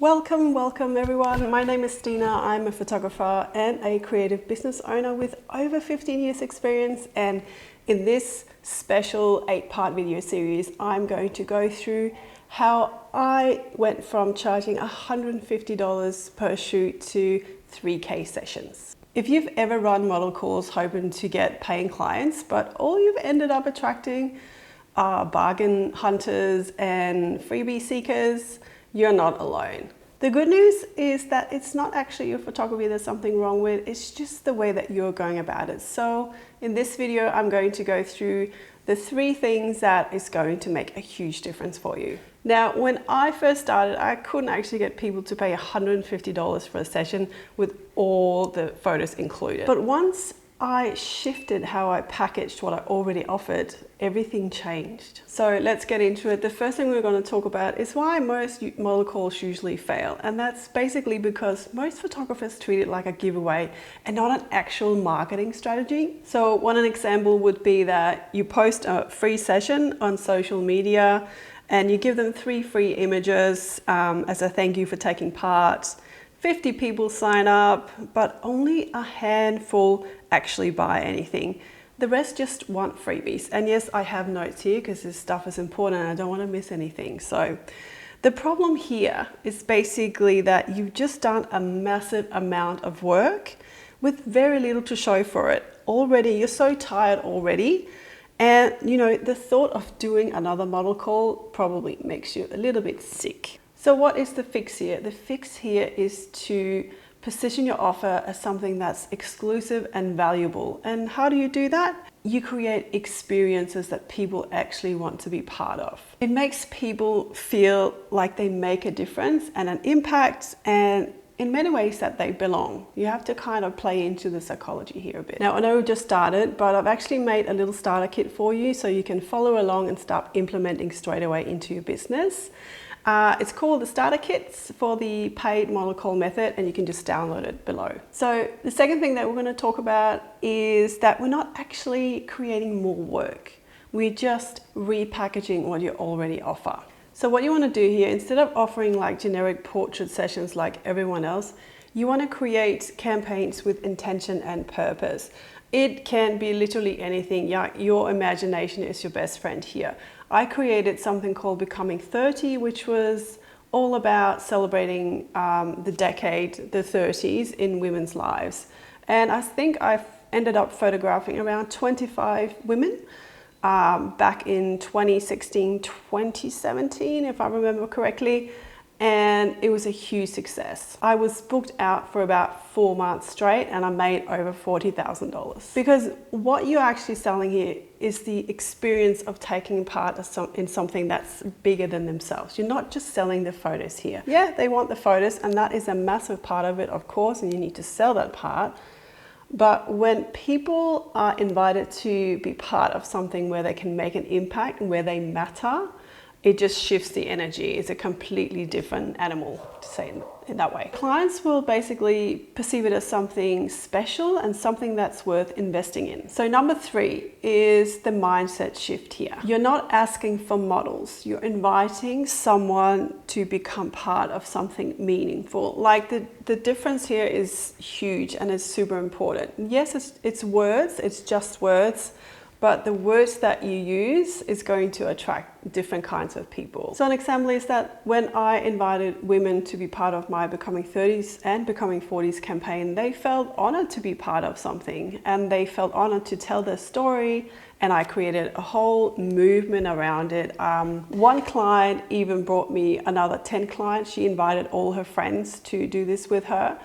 Welcome everyone. My name is Stine. I'm a photographer and a creative business owner with over 15 years experience, and in this special 8-part video series I'm going to go through how I went from charging $150 per shoot to 3K sessions. If you've ever run model calls hoping to get paying clients, but all you've ended up attracting are bargain hunters and freebie seekers, you're not alone. The good news is that it's not actually your photography there's something wrong with, it's just the way that you're going about it. So in this video, I'm going to go through the 3 things that is going to make a huge difference for you. Now, when I first started, I couldn't actually get people to pay $150 for a session with all the photos included. But once I shifted how I packaged what I already offered, everything changed. So let's get into it. The first thing we're going to talk about is why most model calls usually fail. And that's basically because most photographers treat it like a giveaway and not an actual marketing strategy. So one example would be that you post a free session on social media and you give them 3 free images as a thank you for taking part. 50 people sign up, but only a handful actually buy anything. The rest just want freebies. And yes, I have notes here because this stuff is important and I don't want to miss anything. So the problem here is basically that you've just done a massive amount of work with very little to show for it. Already, you're so tired already. And you know, the thought of doing another model call probably makes you a little bit sick. So what is the fix here? The fix here is to position your offer as something that's exclusive and valuable. And how do you do that? You create experiences that people actually want to be part of. It makes people feel like they make a difference and an impact, and in many ways that they belong. You have to kind of play into the psychology here a bit. Now, I know we've just started, but I've actually made a little starter kit for you so you can follow along and start implementing straight away into your business. It's called the starter kits for the paid model call method, and you can just download it below. So the second thing that we're going to talk about is that we're not actually creating more work. We're just repackaging what you already offer. So what you want to do here, instead of offering like generic portrait sessions like everyone else, you want to create campaigns with intention and purpose. It can be literally anything. Your imagination is your best friend here. I created something called Becoming 30, which was all about celebrating the decade, the 30s in women's lives. And I think I've ended up photographing around 25 women back in 2016, 2017, if I remember correctly. And it was a huge success. I was booked out for about 4 months straight and I made over $40,000. Because what you're actually selling here is the experience of taking part in something that's bigger than themselves. You're not just selling the photos here. Yeah, they want the photos, and that is a massive part of it, of course, and you need to sell that part. But when people are invited to be part of something where they can make an impact and where they matter, it just shifts the energy. It's a completely different animal, to say it in that way. Clients will basically perceive it as something special and something that's worth investing in. So number 3 is the mindset shift here. You're not asking for models. You're inviting someone to become part of something meaningful. Like the difference here is huge and it's super important. Yes, it's words, it's just words. But the words that you use is going to attract different kinds of people. So an example is that when I invited women to be part of my Becoming 30s and Becoming 40s campaign, they felt honored to be part of something and they felt honored to tell their story, and I created a whole movement around it. One client even brought me another 10 clients. She invited all her friends to do this with her.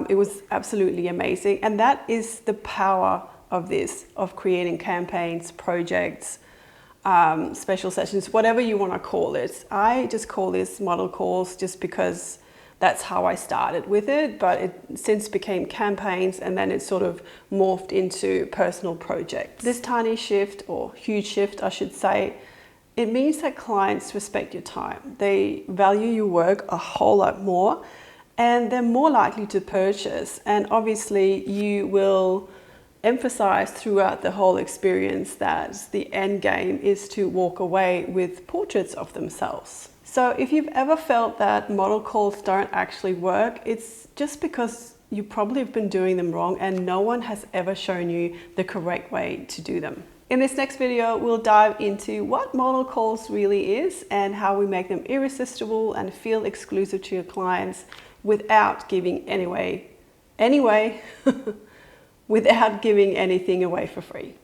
It was absolutely amazing, and that is the power of this, of creating campaigns, projects, special sessions, whatever you want to call it. I just call this model calls just because that's how I started with it, but it since became campaigns, and then it sort of morphed into personal projects. This tiny shift, or huge shift I should say, it means that clients respect your time. They value your work a whole lot more, and they're more likely to purchase. And obviously you will emphasize throughout the whole experience that the end game is to walk away with portraits of themselves. So if you've ever felt that model calls don't actually work, it's just because you probably have been doing them wrong and no one has ever shown you the correct way to do them. In this next video, we'll dive into what model calls really is and how we make them irresistible and feel exclusive to your clients without giving without giving anything away for free.